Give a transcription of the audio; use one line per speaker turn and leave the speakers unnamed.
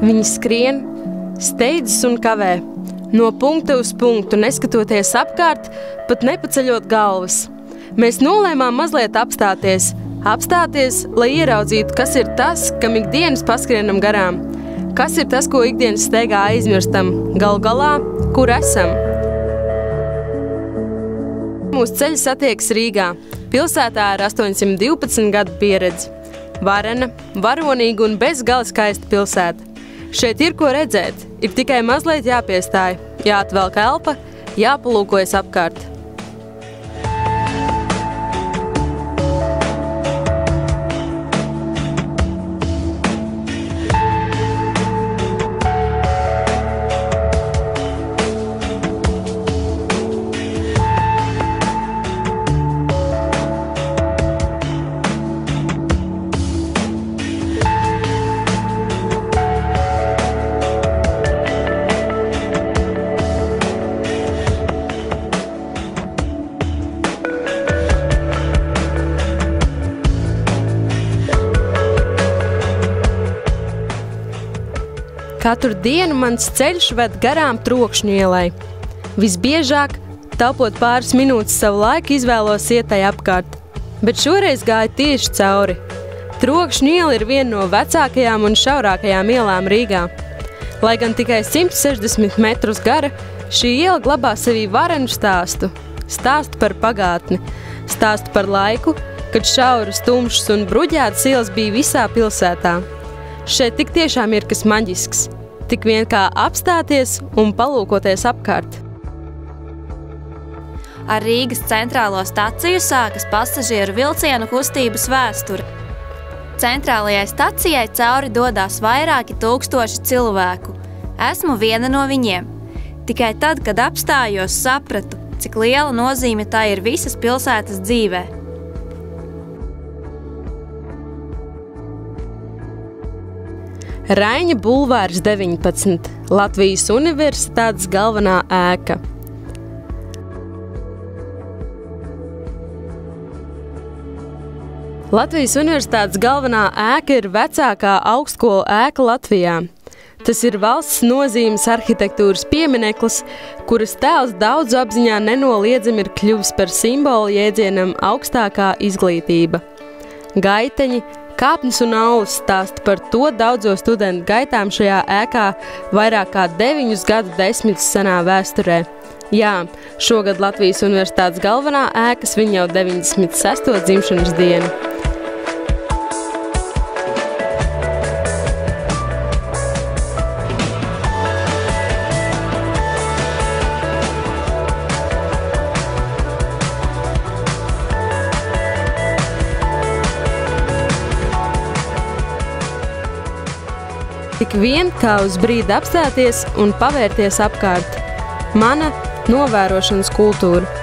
Viņi skrien, steidzas un kavē, no punkta uz punktu, neskatoties apkārt, pat nepaceļot galvas. Mēs nolēmām mazliet apstāties, lai ieraudzītu, kas ir tas, kam ikdienas paskrienam garām. Kas ir tas, ko ikdienas steigā aizmirstam, galu galā, kur esam? Mūsu ceļi satiekas Rīgā, pilsētā ar 812 gadu pieredzi. Varena, varonīga un bezgala skaista pilsēta. Šeit ir ko redzēt, ir tikai mazliet jāpiestāj, jāatvelk elpa, jāpalūkojas apkārt. Katru dienu mans ceļš ved garām Trokšņu ielai. Visbiežāk, taupot pāris minūtes savu laiku, izvēlos iet tai apkārt, bet šoreiz gāju tieši cauri. Trokšņu iela ir viena no vecākajām un šaurākajām ielām Rīgā. Lai gan tikai 160 metrus gara, šī iela glabā sevī varenu stāstu. Stāstu par pagātni, stāstu par laiku, kad šauras, tumšas un bruģētas ielas bija visā pilsētā. Šeit tik tiešām ir kas maģisks, tik vien kā apstāties un palūkoties apkārt.
Ar Rīgas centrālo staciju sākas pasažieru vilcienu kustības vēsture. Centrālajai stacijai cauri dodās vairāki tūkstoši cilvēku. Esmu viena no viņiem. Tikai tad, kad apstājos, sapratu, cik liela nozīme tā ir visas pilsētas dzīvē.
Raiņa bulvārs 19, Latvijas Universitātes galvenā ēka. Latvijas Universitātes galvenā ēka ir vecākā augstskolu ēka Latvijā. Tas ir valsts nozīmes arhitektūras piemineklis, kuras tēls daudzu apziņā nenoliedzami ir kļuvis par simbolu jēdzienam augstākā izglītība. Gaiteņi, kāpnes un aulas stāsta par to daudzo studentu gaitām šajā ēkā vairāk kā 9 gadu desmitus senā vēsturē. Jā, šogad Latvijas Universitātes galvenā ēka svin jau 96. dzimšanas dienu. Tik vien kā uz brīdi apstāties un pavērties apkārt. Mana novērošanas kultūra.